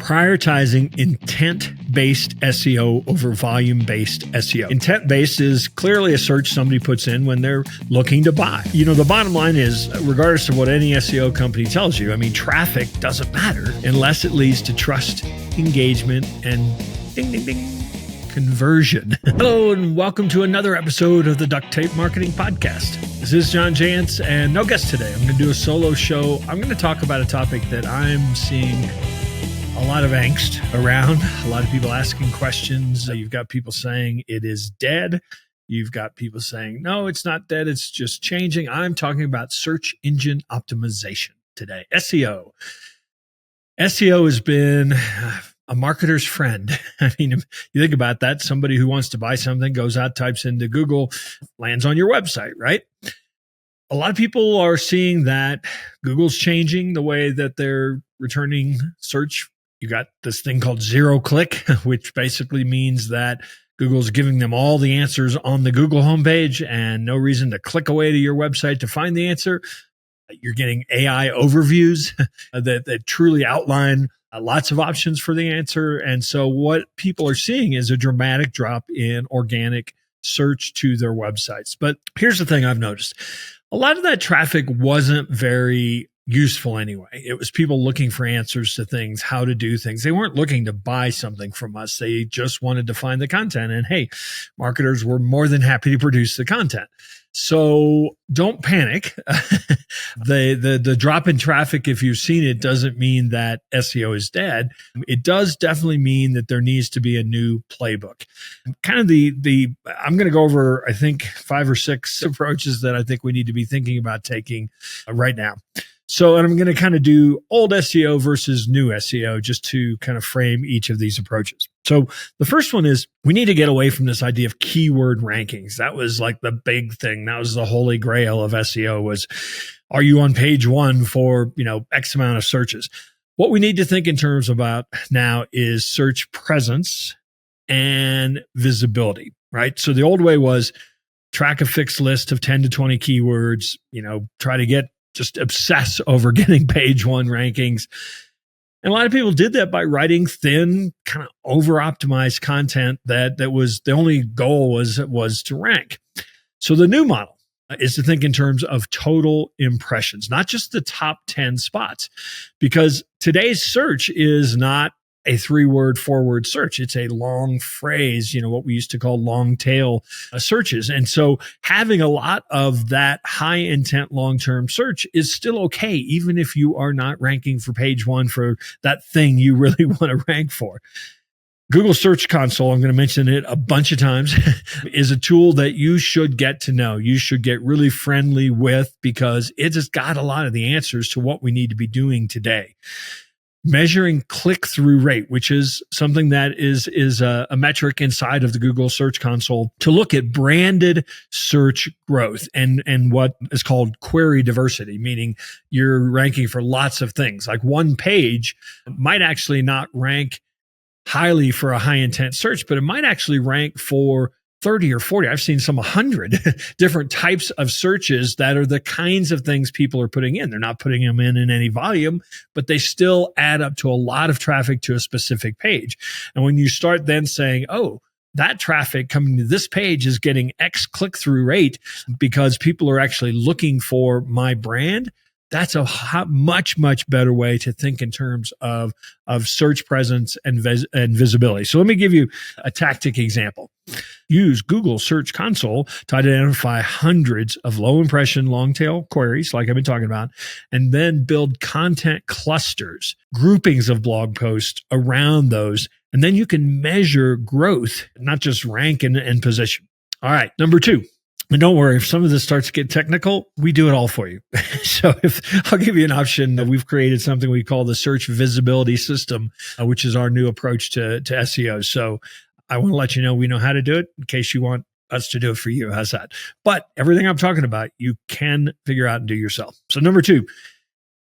prioritizing intent-based SEO over volume-based SEO. Intent-based is clearly a search somebody puts in when they're looking to buy. You know, the bottom line is, regardless of what any SEO company tells you, I mean, traffic doesn't matter unless it leads to trust, engagement, and ding, ding, ding, conversion. Hello, and welcome to another episode of the Duct Tape Marketing Podcast. This is John Jantz, and no guest today. I'm going to do a solo show. I'm going to talk about a topic that I'm seeing a lot of angst around, a lot of people asking questions. You've got people saying it is dead. You've got people saying, no, it's not dead. It's just changing. I'm talking about search engine optimization today. SEO. SEO has been a marketer's friend. I mean, if you think about that, somebody who wants to buy something goes out, types into Google, lands on your website, right? A lot of people are seeing that Google's changing the way that they're returning search. You got this thing called zero click, which basically means that Google's giving them all the answers on the Google homepage and no reason to click away to your website to find the answer. You're getting AI overviews that truly outline lots of options for the answer. And so what people are seeing is a dramatic drop in organic search to their websites. But here's the thing I've noticed. A lot of that traffic wasn't very useful anyway. It was people looking for answers to things, how to do things. They weren't looking to buy something from us. They just wanted to find the content. And hey, marketers were more than happy to produce the content. So don't panic. The drop in traffic, if you've seen it, doesn't mean that SEO is dead. It does definitely mean that there needs to be a new playbook. Kind of I'm going to go over, I think, 5 or 6 approaches that I think we need to be thinking about taking right now. So, and I'm going to kind of do old SEO versus new SEO just to kind of frame each of these approaches. So the first one is we need to get away from this idea of keyword rankings. That was like the big thing. That was the holy grail of SEO was, are you on page 1 for, X amount of searches? What we need to think in terms about now is search presence and visibility, right? So the old way was track a fixed list of 10 to 20 keywords, try to just obsess over getting page 1 rankings. And a lot of people did that by writing thin, kind of over-optimized content that was the only goal was to rank. So the new model is to think in terms of total impressions, not just the top 10 spots, because today's search is not a 3-word, 4-word search. It's a long phrase, what we used to call long tail searches. And so having a lot of that high intent long-term search is still okay, even if you are not ranking for page 1 for that thing you really want to rank for. Google Search Console, I'm going to mention it a bunch of times, is a tool that you should get to know. You should get really friendly with because it has got a lot of the answers to what we need to be doing today. Measuring click-through rate, which is something that is a metric inside of the Google Search Console to look at branded search growth and what is called query diversity, meaning you're ranking for lots of things. Like one page might actually not rank highly for a high-intent search, but it might actually rank for 30 or 40. I've seen some 100 different types of searches that are the kinds of things people are putting in. They're not putting them in any volume, but they still add up to a lot of traffic to a specific page. And when you start then saying, oh, that traffic coming to this page is getting X click-through rate because people are actually looking for my brand, that's a much, much better way to think in terms of search presence and visibility. So let me give you a tactic example. Use Google Search Console to identify hundreds of low impression, long tail queries, like I've been talking about, and then build content clusters, groupings of blog posts around those. And then you can measure growth, not just rank and position. All right, number 2. And don't worry, if some of this starts to get technical, we do it all for you. So I'll give you an option. We've created something we call the search visibility system, which is our new approach to SEO. So I want to let you know we know how to do it in case you want us to do it for you. How's that? But everything I'm talking about, you can figure out and do yourself. So number 2,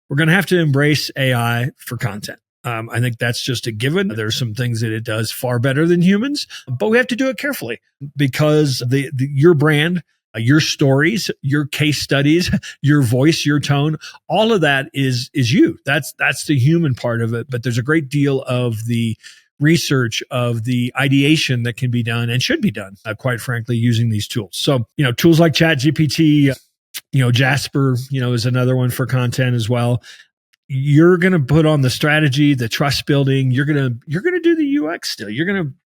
we're going to have to embrace AI for content. I think that's just a given. There's some things that it does far better than humans, but we have to do it carefully because your brand your stories, your case studies, your voice, your tone, all of that is you. That's the human part of it. But there's a great deal of the research, of the ideation that can be done and should be done, quite frankly, using these tools. So, tools like ChatGPT, Jasper, is another one for content as well. You're going to put on the strategy, the trust building. You're going to do the UX still.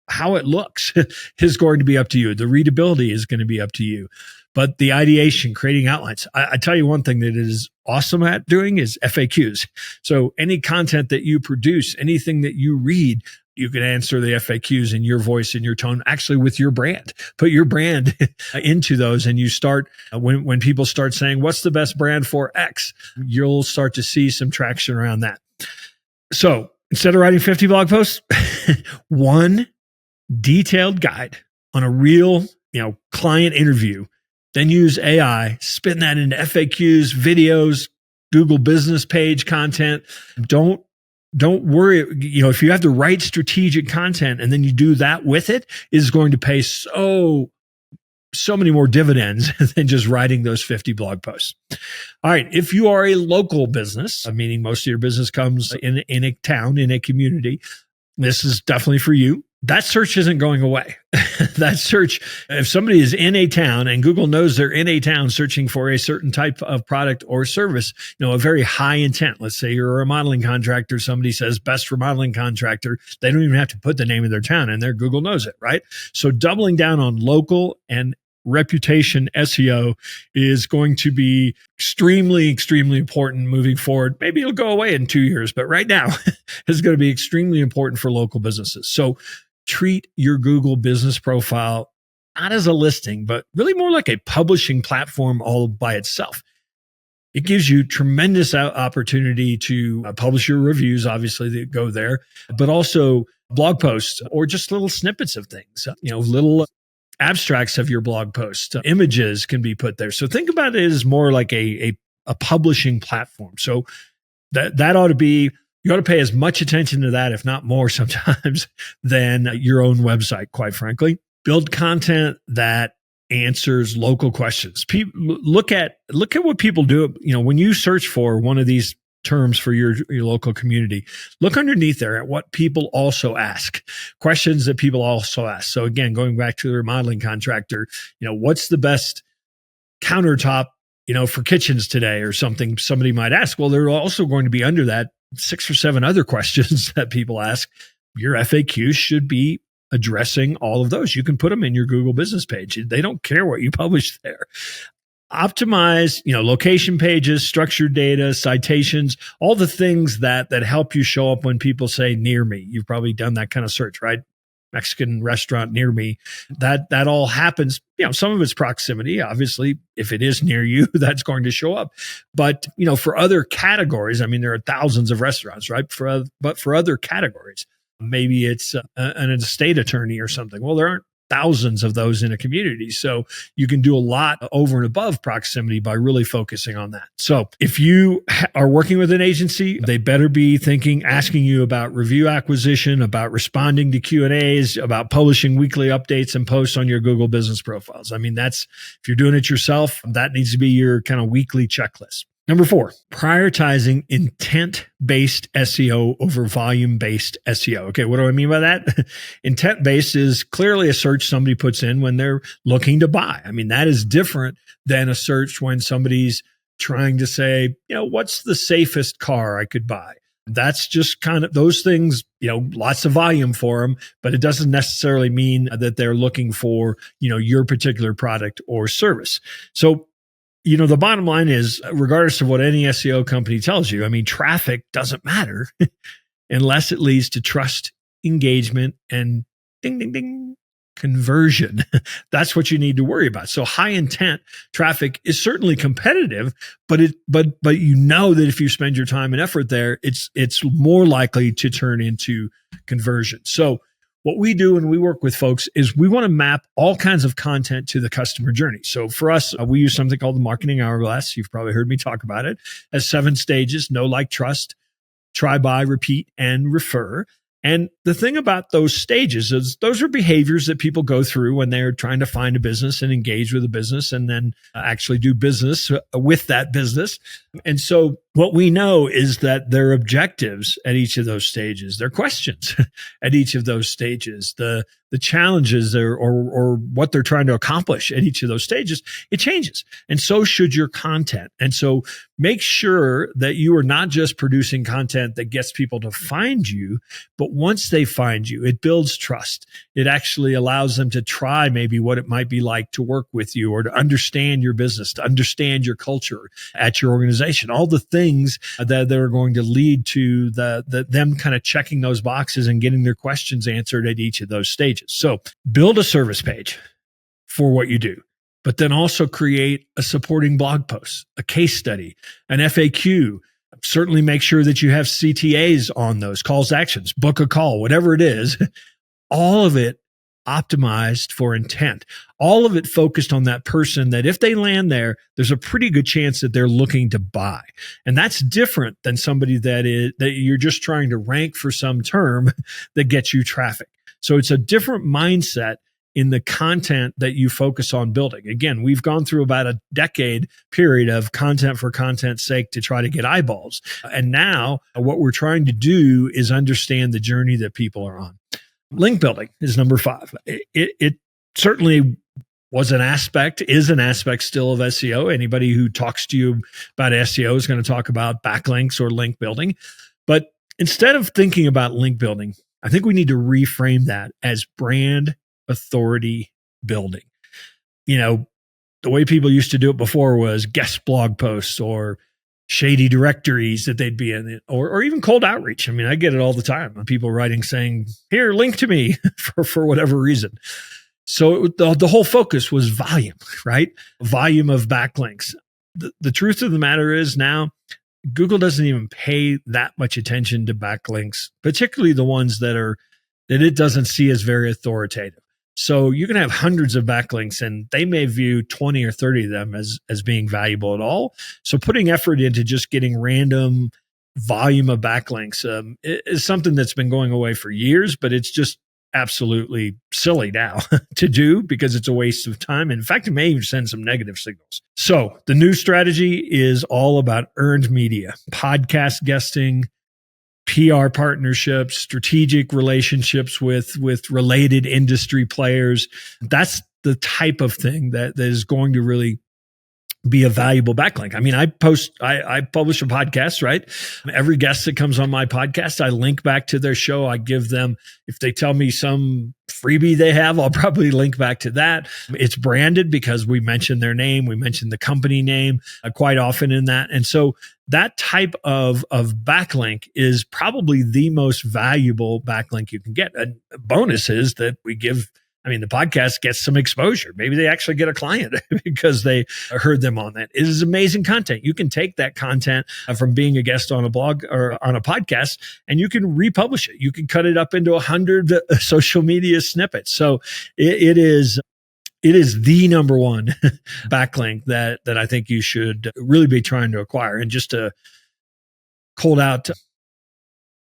How it looks is going to be up to you. The readability is going to be up to you. But the ideation, creating outlines. I tell you one thing that it is awesome at doing is FAQs. So any content that you produce, anything that you read, you can answer the FAQs in your voice and your tone, actually with your brand. Put your brand into those, and you start, when people start saying, what's the best brand for X? You'll start to see some traction around that. So instead of writing 50 blog posts, one detailed guide on a real, client interview, then use AI, spin that into FAQs, videos, Google business page content. Don't worry. If you have the right strategic content and then you do that with it, is going to pay so many more dividends than just writing those 50 blog posts. All right. If you are a local business, meaning most of your business comes in a town, in a community, this is definitely for you. That search isn't going away. That search, if somebody is in a town and Google knows they're in a town searching for a certain type of product or service, a very high intent. Let's say you're a remodeling contractor. Somebody says best remodeling contractor. They don't even have to put the name of their town in there. Google knows it, right? So doubling down on local and reputation SEO is going to be extremely, extremely important moving forward. Maybe it'll go away in 2 years, but right now it's going to be extremely important for local businesses. So treat your Google business profile not as a listing, but really more like a publishing platform all by itself. It gives you tremendous opportunity to publish your reviews, obviously, that go there, but also blog posts or just little snippets of things, little abstracts of your blog post. Images can be put there. So think about it as more like a publishing platform. So that ought to be, you ought to pay as much attention to that, if not more sometimes, than your own website, quite frankly. Build content that answers local questions. Look at what people do. When you search for one of these terms for your local community, look underneath there at what people also ask, questions that people also ask. So again, going back to the remodeling contractor, what's the best countertop, for kitchens today, or something somebody might ask. Well, there are also going to be under that 6 or 7 other questions that people ask. Your FAQs should be addressing all of those. You can put them in your Google business page. They don't care what you publish there. Optimize, location pages, structured data, citations, all the things that help you show up when people say near me. You've probably done that kind of search, right? Mexican restaurant near me. That all happens. Some of it's proximity. Obviously, if it is near you, that's going to show up. But, for other categories, there are thousands of restaurants, right? But for other categories, maybe it's an estate attorney or something. Well, there aren't thousands of those in a community. So you can do a lot over and above proximity by really focusing on that. So if you are working with an agency, they better be asking you about review acquisition, about responding to Q&As, about publishing weekly updates and posts on your Google business profiles. If you're doing it yourself, that needs to be your kind of weekly checklist. Number 4, prioritizing intent-based SEO over volume-based SEO. Okay, what do I mean by that? Intent-based is clearly a search somebody puts in when they're looking to buy. That is different than a search when somebody's trying to say, what's the safest car I could buy? That's just kind of those things, lots of volume for them, but it doesn't necessarily mean that they're looking for, your particular product or service. So, the bottom line is, regardless of what any SEO company tells you, traffic doesn't matter unless it leads to trust, engagement, and ding, ding, ding, conversion. That's what you need to worry about. So high intent traffic is certainly competitive, but that if you spend your time and effort there, it's more likely to turn into conversion. So what we do when we work with folks is we want to map all kinds of content to the customer journey. So for us, we use something called the marketing hourglass. You've probably heard me talk about it as 7 stages: know, like, trust, try, buy, repeat, and refer. And the thing about those stages is those are behaviors that people go through when they're trying to find a business and engage with a business and then actually do business with that business. And so what we know is that their objectives at each of those stages, their questions at each of those stages, the challenges or what they're trying to accomplish at each of those stages, it changes. And so should your content. And so make sure that you are not just producing content that gets people to find you, but once they find you, it builds trust. It actually allows them to try maybe what it might be like to work with you or to understand your business, to understand your culture at your organization, all the things that are going to lead to them kind of checking those boxes and getting their questions answered at each of those stages. So build a service page for what you do, but then also create a supporting blog post, a case study, an FAQ. Certainly make sure that you have CTAs on those calls to actions, book a call, whatever it is, all of it optimized for intent, all of it focused on that person that if they land there, there's a pretty good chance that they're looking to buy. And that's different than somebody that you're just trying to rank for some term that gets you traffic. So it's a different mindset in the content that you focus on building. Again, we've gone through about a decade period of content for content's sake to try to get eyeballs. And now what we're trying to do is understand the journey that people are on. Link building is number 5. It certainly is an aspect still of SEO. Anybody who talks to you about SEO is going to talk about backlinks or link building. But instead of thinking about link building, I think we need to reframe that as brand authority building. You know, the way people used to do it before was guest blog posts or shady directories that they'd be in, or even cold outreach. I mean, I get it all the time. People writing saying, here, link to me for whatever reason. So the whole focus was volume, right? Volume of backlinks. The truth of the matter is now Google doesn't even pay that much attention to backlinks, particularly the ones that it doesn't see as very authoritative. So you can have hundreds of backlinks and they may view 20 or 30 of them as being valuable at all. So putting effort into just getting random volume of backlinks is something that's been going away for years, but it's just absolutely silly now to do because it's a waste of time. In fact, it may even send some negative signals. So the new strategy is all about earned media, podcast guesting, PR partnerships, strategic relationships with related industry players. That's the type of thing that is going to really be a valuable backlink. I mean, I publish a podcast, right? Every guest that comes on my podcast, I link back to their show. I give them, if they tell me some freebie they have, I'll probably link back to that. It's branded because we mention their name. We mention the company name quite often in that. And so that type of backlink is probably the most valuable backlink you can get. A bonus is that the podcast gets some exposure. Maybe they actually get a client because they heard them on that. It is amazing content. You can take that content from being a guest on a blog or on a podcast, and you can republish it. You can cut it up into 100 social media snippets. So it is the number one backlink that I think you should really be trying to acquire. And just to cold out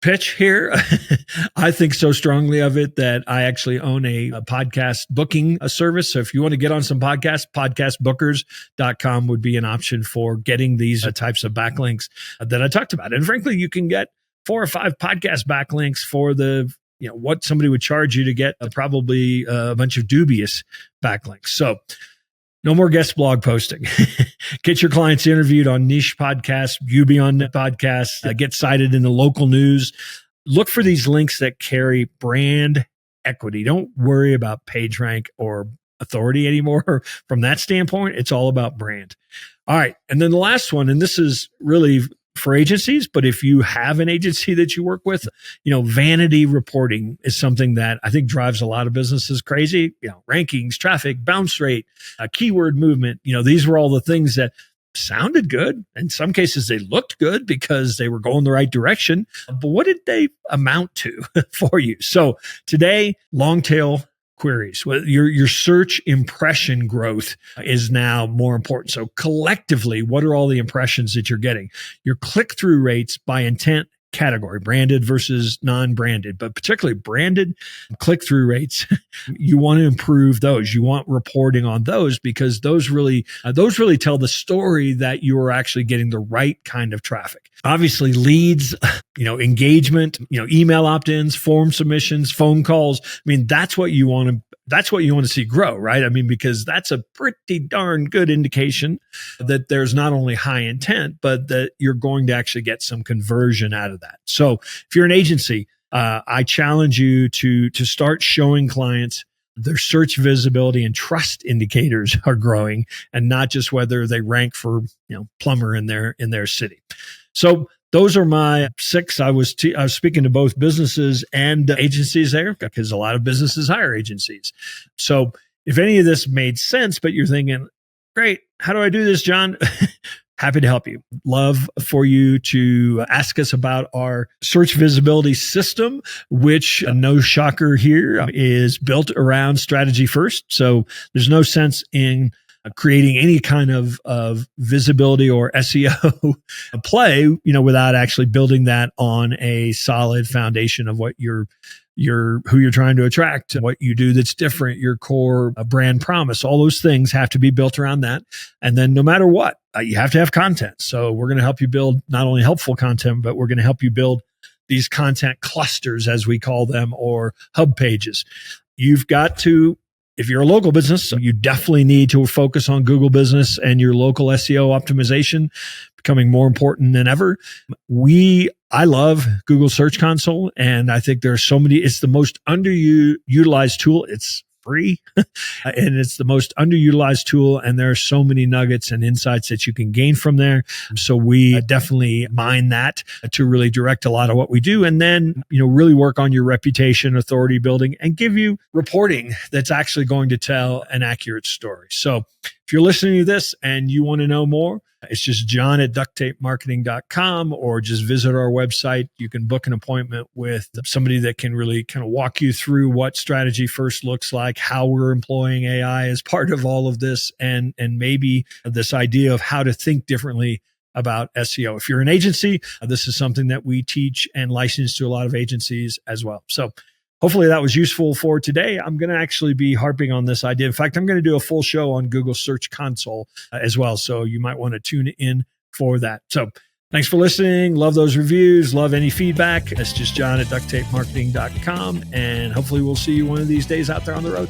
pitch here, I think so strongly of it that I actually own a podcast booking service. So if you want to get on some podcasts, podcastbookers.com would be an option for getting these types of backlinks that I talked about. And frankly, you can get 4 or 5 podcast backlinks for what somebody would charge you to get probably a bunch of dubious backlinks. So no more guest blog posting. Get your clients interviewed on niche podcasts, you be on podcasts, get cited in the local news. Look for these links that carry brand equity. Don't worry about page rank or authority anymore. From that standpoint, it's all about brand. All right. And then the last one, and this is really for agencies, but if you have an agency that you work with, vanity reporting is something that I think drives a lot of businesses crazy. Rankings, traffic, bounce rate, keyword movement. These were all the things that sounded good. In some cases, they looked good because they were going the right direction. But what did they amount to for you? So today, long tail queries. Well, your search impression growth is now more important. So collectively, what are all the impressions that you're getting? Your click-through rates by intent category, branded versus non-branded, but particularly branded click-through rates. You want to improve those. You want reporting on those because those really tell the story that you are actually getting the right kind of traffic. Obviously, leads, engagement, email opt-ins, form submissions, phone calls. I mean, that's what you want to see grow, right? I mean, because that's a pretty darn good indication that there's not only high intent, but that you're going to actually get some conversion out of that. So if you're an agency, I challenge you to start showing clients their search visibility and trust indicators are growing, and not just whether they rank for plumber in their city. So those are my 6. I was speaking to both businesses and agencies there because a lot of businesses hire agencies. So if any of this made sense, but you're thinking, great, how do I do this, John? Happy to help you. Love for you to ask us about our search visibility system, which, no shocker here, is built around strategy first. So there's no sense in creating any kind of visibility or SEO play, without actually building that on a solid foundation of what who you're trying to attract, what you do that's different, your core brand promise. All those things have to be built around that. And then no matter what, you have to have content. So we're going to help you build not only helpful content, but we're going to help you build these content clusters, as we call them, or hub pages. You've got to, if you're a local business, you definitely need to focus on Google Business and your local SEO optimization, becoming more important than ever. I love Google Search Console, and I think there's so many. It's the most underutilized tool. It's free, and it's the most underutilized tool. And there are so many nuggets and insights that you can gain from there. So we definitely mine that to really direct a lot of what we do. And then, really work on your reputation, authority building, and give you reporting that's actually going to tell an accurate story. So if you're listening to this and you want to know more, it's just john@ducttapemarketing.com, or just visit our website. You can book an appointment with somebody that can really kind of walk you through what strategy first looks like, how we're employing AI as part of all of this, and maybe this idea of how to think differently about SEO. If you're an agency, this is something that we teach and license to a lot of agencies as well. So hopefully that was useful for today. I'm going to actually be harping on this idea. In fact, I'm going to do a full show on Google Search Console as well. So you might want to tune in for that. So thanks for listening. Love those reviews. Love any feedback. It's just john@ducttapemarketing.com. And hopefully we'll see you one of these days out there on the road.